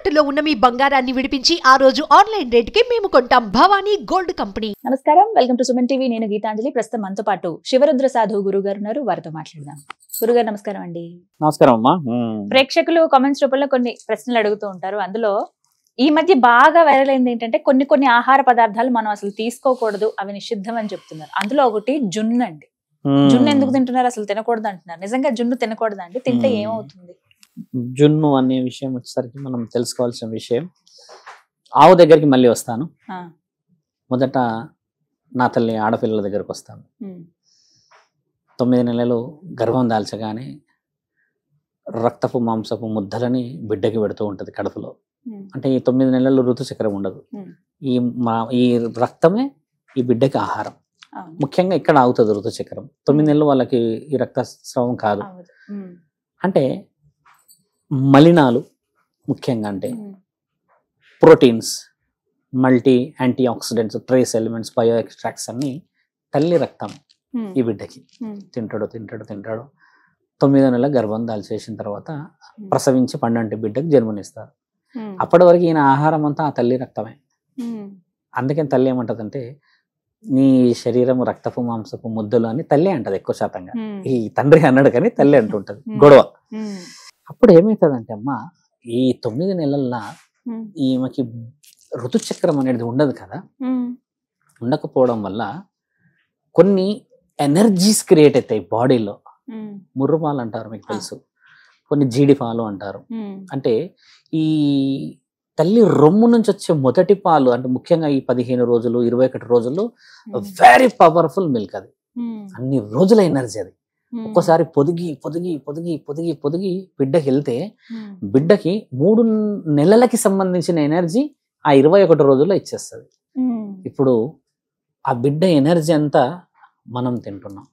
తాకట్టులో ఉన్న మీ బంగారాన్ని విడిపించి ఆ రోజు ఆన్లైన్ రేటుకి మేము కొంటాం. Bhavani gold company. నమస్కారం, వెల్కమ్ టు సుమన్ టీవీ. నేను గీతాంజలి. ప్రస్తుతం మనతో పాటు శివరుద్ర సాధు గురుగారు ఉన్నారు. వారితో మాట్లాడదాం. గురుగారు నమస్కారం అండి. నమస్కారం అమ్మా. ప్రేక్షకులు కామెంట్స్ రూపంలో కొన్ని ప్రశ్నలు అడుగుతూ ఉంటారు. అందులో ఈ మధ్య బాగా వైరల్ అయింది ఏంటంటే కొన్ని ఆహార పదార్థాలు మనం అసలు తీసుకోకూడదు, అవి నిషిద్ధం అని చెప్తున్నారు. అందులో ఒకటి జున్ను అండి. జున్ను ఎందుకు తింటున్నారు? అసలు తినకూడదు అంటున్నారు. నిజంగా జున్ను తినకూడదండి? తింటే ఏమవుతుంది? జున్ను అనే విషయం వచ్చేసరికి మనం తెలుసుకోవాల్సిన విషయం. ఆవు దగ్గరికి మళ్ళీ వస్తాను. మొదట నా తల్లి ఆడపిల్లల దగ్గరకు వస్తాను. 9 నెలలు గర్భం దాల్చగానే రక్తపు మాంసపు ముద్దలని బిడ్డకి పెడుతూ ఉంటది కడుపులో. అంటే ఈ 9 నెలలు ఋతుచక్రం ఉండదు. ఈ రక్తమే ఈ బిడ్డకి ఆహారం. ముఖ్యంగా ఇక్కడ ఆగుతుంది ఋతుచక్రం. 9 నెలలు వాళ్ళకి ఈ రక్తస్రావం కాదు. అంటే మలినాలు ముఖ్యంగా అంటే proteins, multi antioxidants, trace elements, bio extracts అన్ని తల్లి రక్తం ఈ బిడ్డకి తింటాడు. 9 నెలల గర్భం దాల్చేసిన తర్వాత ప్రసవించి పండంటి బిడ్డకి జన్మనిస్తారు. అప్పటి వరకు ఈయన ఆహారం అంతా ఆ తల్లి రక్తమే. అందుకని తల్లి ఏమంటదంటే నీ శరీరం రక్తపు మాంసపు ముద్దలు అని తల్లి అంటది ఎక్కువ శాతంగా. ఈ తండ్రి అన్నాడు కానీ తల్లి అంటుంటది. గొడవ. అప్పుడు ఏమవుతుందంటే అమ్మ, ఈ 9 నెలల్లో ఈమెకి ఋతుచక్రం అనేది ఉండదు కదా. ఉండకపోవడం వల్ల కొన్ని ఎనర్జీస్ క్రియేట్ అవుతాయి బాడీలో. ముర్రుపాలు అంటారు, మీకు తెలుసు. కొన్ని జీడిపాలు అంటారు. అంటే ఈ తల్లి రొమ్ము నుంచి వచ్చే మొదటి పాలు, అంటే ముఖ్యంగా ఈ 15 రోజులు 21 రోజుల్లో వెరీ పవర్ఫుల్ మిల్క్. అది అన్ని రోజుల ఎనర్జీ. అది ఒక్కోసారి పొదిగి పొదిగి పొదిగి పొదిగి పొదిగి బిడ్డకి వెళ్తే బిడ్డకి 3 నెలలకి సంబంధించిన ఎనర్జీ ఆ 21 రోజుల్లో ఇచ్చేస్తుంది. ఇప్పుడు ఆ బిడ్డ ఎనర్జీ అంతా మనం తింటున్నాం.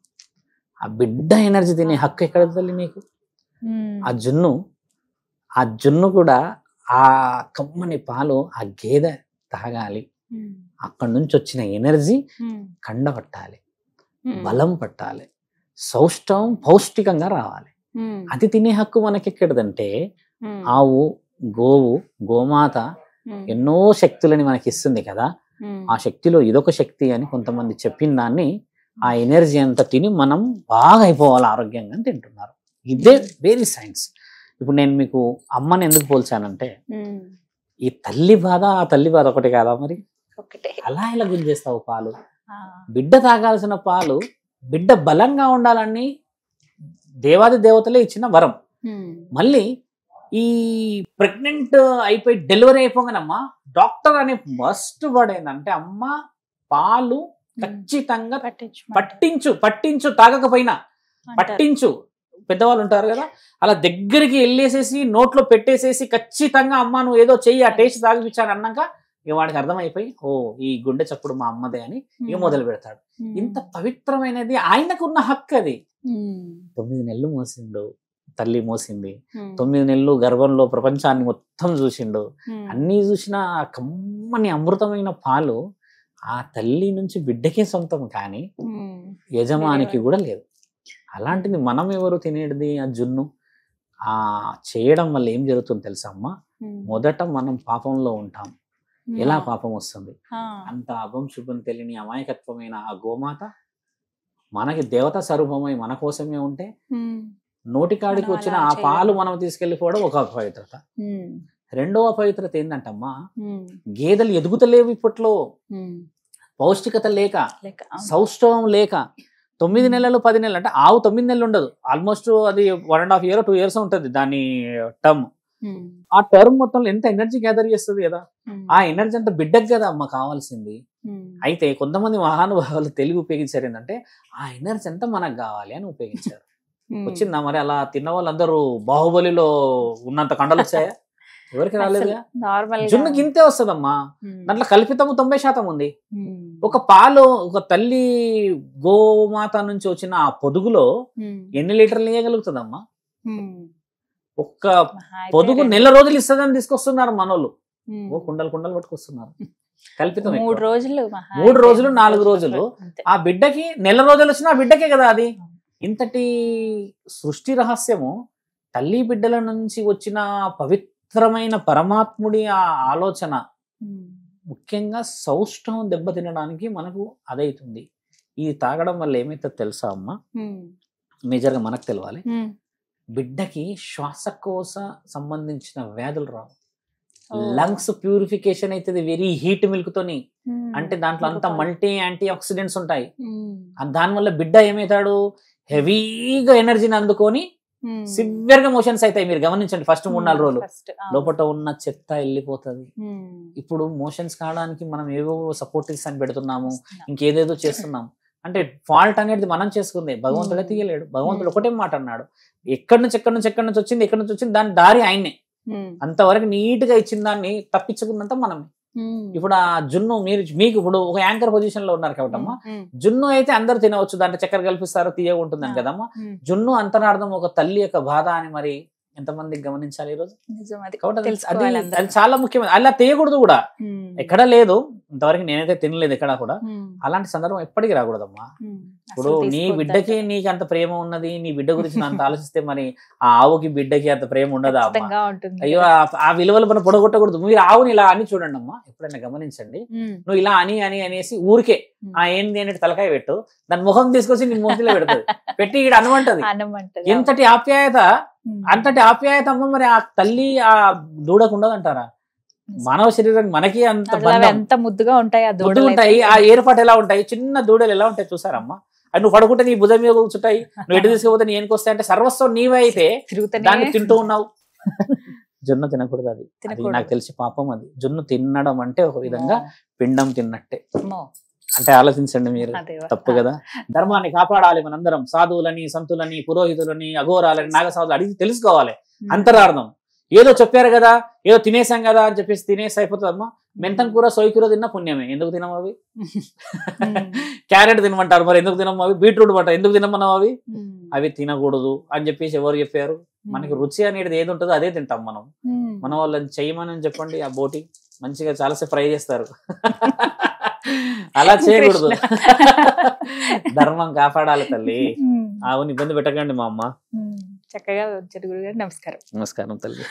ఆ బిడ్డ ఎనర్జీ తినే హక్కు ఎక్కడ తల్లి నీకు? ఆ జున్ను కూడా ఆ కమ్మని పాలు ఆ గేదె తాగాలి. అక్కడి నుంచి వచ్చిన ఎనర్జీ కండ పట్టాలి, బలం పట్టాలి, సౌష్టం పౌష్టికంగా రావాలి. అది తినే హక్కు మనకి ఎక్కడదంటే ఆవు, గోవు, గోమాత ఎన్నో శక్తులని మనకి ఇస్తుంది కదా. ఆ శక్తిలో ఇదొక శక్తి అని కొంతమంది చెప్పిన దాన్ని ఆ ఎనర్జీ అంతా తిని మనం బాగా అయిపోవాలి, ఆరోగ్యంగా తింటున్నారు. ఇదే వెరీ సైన్స్. ఇప్పుడు నేను మీకు అమ్మని ఎందుకు పోల్చానంటే ఈ తల్లి బాధ ఆ తల్లి బాధ ఒకటి కాదా మరి? అలా ఇలా గుంజేస్తావు పాలు. బిడ్డ తాగాల్సిన పాలు బిడ్డ బలంగా ఉండాలని దేవాది దేవతలే ఇచ్చిన వరం. మళ్ళీ ఈ ప్రెగ్నెంట్ అయిపోయి డెలివరీ అయిపోగానమ్మా డాక్టర్ అనే ఫస్ట్ వర్డ్ ఏంటంటే అమ్మ పాలు ఖచ్చితంగా పట్టించు తాగకపోయినా పట్టించు. పెద్దవాళ్ళు ఉంటారు కదా, అలా దగ్గరికి వెళ్ళేసేసి నోట్లో పెట్టేసేసి ఖచ్చితంగా అమ్మ నువ్వు ఏదో చెయ్యి, ఆ టేస్ట్ తాగిపించాను అన్నాక ఇక వాడికి అర్థమైపోయి ఓ ఈ గుండె చప్పుడు మా అమ్మదే అని ఇక మొదలు పెడతాడు. ఇంత పవిత్రమైనది ఆయనకున్న హక్కు అది. 9 నెలలు మోసిండు, తల్లి మోసింది. 9 నెలలు గర్భంలో ప్రపంచాన్ని మొత్తం చూసిండు. అన్ని చూసిన కమ్మని అమృతమైన పాలు ఆ తల్లి నుంచి బిడ్డకే సొంతం, కానీ యజమానికి కూడా లేదు. అలాంటిది మనం ఎవరు తినేది ఆ జున్ను? ఆ చేయడం వల్ల ఏం జరుగుతుంది తెలుసా అమ్మ? మొదట మనం పాపంలో ఉంటాం. ఎలా పాపం వస్తుంది? అంత అభం శుభం తెలియని అమాయకత్వమైన ఆ గోమాత మనకి దేవతా స్వరూపమై మన కోసమే ఉంటే నోటికాడికి వచ్చిన ఆ పాలు మనం తీసుకెళ్లిపోవడం ఒక అపవిత్రత. రెండవ అపవిత్రత ఏంటంటమ్మా, గేదెలు ఎదుగుతలేవు ఇప్పట్లో. పౌష్టికత లేక, సౌష్ఠవం లేక. 9 నెలలు 10 నెలలు అంటే ఆవు 9 నెలలు ఉండదు. ఆల్మోస్ట్ అది 1.5 year 2 years ఉంటుంది దాని టర్మ్. ఆ టర్మ్ మొత్తంలో ఎంత ఎనర్జీ గ్యాదర్ చేస్తుంది కదా. ఆ ఎనర్జీ అంతా బిడ్డకు కదా అమ్మ కావాల్సింది. అయితే కొంతమంది మహానుభావులు తెలుగు ఉపయోగించారు ఏంటంటే ఆ ఎనర్జీ అంతా మనకు కావాలి అని ఉపయోగించారు. వచ్చిందా మరి? అలా తిన్న వాళ్ళందరూ బాహుబలిలో ఉన్నంత కండలు వచ్చాయా? ఎవరికి రాలేదుగా. జున్నుకి ఇంతే వస్తుందమ్మా. దాంట్లో కల్పితము 90% ఉంది. ఒక పాలు, ఒక తల్లి గోమాత నుంచి వచ్చిన ఆ పొదుగులో ఎన్ని లీటర్లు ఇవ్వగలుగుతుందమ్మా? ఒక్క పొదుగు నెల రోజులు ఇస్తుందని తీసుకొస్తున్నారు మనోళ్ళు. కుండలు పట్టుకొస్తున్నారు. కల్పితం. 3 రోజులు 4 రోజులు ఆ బిడ్డకి నెల రోజులు వచ్చిన ఆ బిడ్డకే కదా అది. ఇంతటి సృష్టి రహస్యము తల్లి బిడ్డల నుంచి వచ్చిన పవిత్ర పవిత్రమైన పరమాత్ముడి ఆ ఆలోచన ముఖ్యంగా సౌష్ఠవం దెబ్బతినడానికి మనకు అదైతుంది. ఇది తాగడం వల్ల ఏమైతే తెలుసా అమ్మ, మేజర్గా మనకు తెలవాలి, బిడ్డకి శ్వాసకోశ సంబంధించిన వ్యాధులు రావు. లంగ్స్ ప్యూరిఫికేషన్ అవుతుంది వెరీ హీట్ మిల్క్ తోని. అంటే దాంట్లో అంతా మల్టీ యాంటీ ఆక్సిడెంట్స్ ఉంటాయి. దానివల్ల బిడ్డ ఏమవుతాడు, హెవీగా ఎనర్జీని అందుకొని సివియర్ గా మోషన్స్ అవుతాయి. మీరు గమనించండి, ఫస్ట్ 3-4 రోజులు లోపల ఉన్న చెత్త వెళ్ళిపోతుంది. ఇప్పుడు మోషన్స్ కావడానికి మనం ఏవో సపోర్టివ్స్ అని పెడుతున్నాము, ఇంకేదేదో చేస్తున్నాం. అంటే ఫాల్ట్ అనేది మనం చేసుకుంది, భగవంతుడే తీయలేడు. భగవంతుడు ఒకటే మాట అన్నాడు, ఎక్కడి నుంచి వచ్చింది దాని దారి ఆయన్నే. అంతవరకు నీట్ గా ఇచ్చిన దాన్ని తప్పించుకున్నంత మనమే. ఇప్పుడు ఆ జున్ను మీకు ఇప్పుడు ఒక యాంకర్ పొజిషన్ లో ఉన్నారు కాబట్టమ్మా, జున్ను అయితే అందరు తినవచ్చు, దాంట్లో చక్కెర కల్పిస్తారు, తీయగా ఉంటుందని కదమ్మా. జున్ను అంతరార్థం ఒక తల్లి యొక్క బాధ అని మరి ఎంతమందికి గమనించాలి ఈ రోజు. అది చాలా ముఖ్యమైన, అలా తీయకూడదు కూడా, ఎక్కడా లేదు ఇంతవరకు, నేనైతే తినలేదు ఎక్కడా కూడా. అలాంటి సందర్భం ఎప్పటికీ రాకూడదమ్మా. ఇప్పుడు నీ బిడ్డకి నీకు అంత ప్రేమ ఉన్నది, నీ బిడ్డ గురించి అంత ఆలోచిస్తే మరి ఆ ఆవుకి బిడ్డకి అంత ప్రేమ ఉండదా? అయ్యో, ఆ విలువలు మనం పొడగొట్టకూడదు. మీరు ఆవుని ఇలా అని చూడండి అమ్మా, ఎప్పుడైనా గమనించండి. నువ్వు ఇలా అనేసి ఊరికే ఏంది అనేది తలకాయ పెట్టు, దాని ముఖం తీసుకొచ్చి నీ మూతిలో పెడుతుంది, పెట్టి ఇక్కడ అనమంటది. ఎంతటి ఆప్యాయత, అంతటి ఆప్యాయత అమ్మ మరి ఆ తల్లి ఆ దూడకు ఉండదంటారా? మానవ శరీరానికి మనకి అంత ముద్దుగా ఉంటాయి ఆ ఏర్పాటు ఎలా ఉంటాయి, చిన్న దూడలు ఎలా ఉంటాయి చూసారమ్మా. అది నువ్వు పడుకుంటే నీ భుజం మీద కూర్చుంటాయి, నువ్వు ఎటు తీసుకుపోతే నీ ఏనుకొస్తే, అంటే సర్వస్వం నీవే అయితే దాన్ని తింటూ ఉన్నావు. జొన్న తినకూడదు, అది నాకు తెలిసి పాపం. అది జొన్న తినడం అంటే ఒక విధంగా పిండం తిన్నట్టే. అంటే ఆలోచించండి మీరు, తప్పు కదా. ధర్మాన్ని కాపాడాలి మనందరం, సాధువులని, సంతులని, పురోహితులని, అఘోరాలని, నాగసాధులు అడిగి తెలుసుకోవాలి అంతరార్థం. ఏదో చెప్పారు కదా, ఏదో తినేసాం కదా అని చెప్పేసి తినేసి అయిపోతుందమ్మా. మెంతం కూర, సోయి కూర తిన్నా పుణ్యమే, ఎందుకు తినము అవి? క్యారెట్ తినమంటారు, మరి ఎందుకు తినము అవి? బీట్రూట్ పట్టారు, ఎందుకు తినమన్నావు అవి? అవి తినకూడదు అని చెప్పేసి ఎవరు చెప్పారు? మనకి రుచి అనేది ఏది ఉంటుందో అదే తింటాం మనం. మన వాళ్ళని చేయమని చెప్పండి, ఆ బోటి మంచిగా చాలాసేపు ఫ్రై చేస్తారు. అలా చేయకూడదు. ధర్మం కాపాడాలి తల్లి. ఆవుని ఇబ్బంది పెట్టకండి మా అమ్మ. చక్కగా వచ్చారు గురుగారు. నమస్కారం. నమస్కారం తల్లి.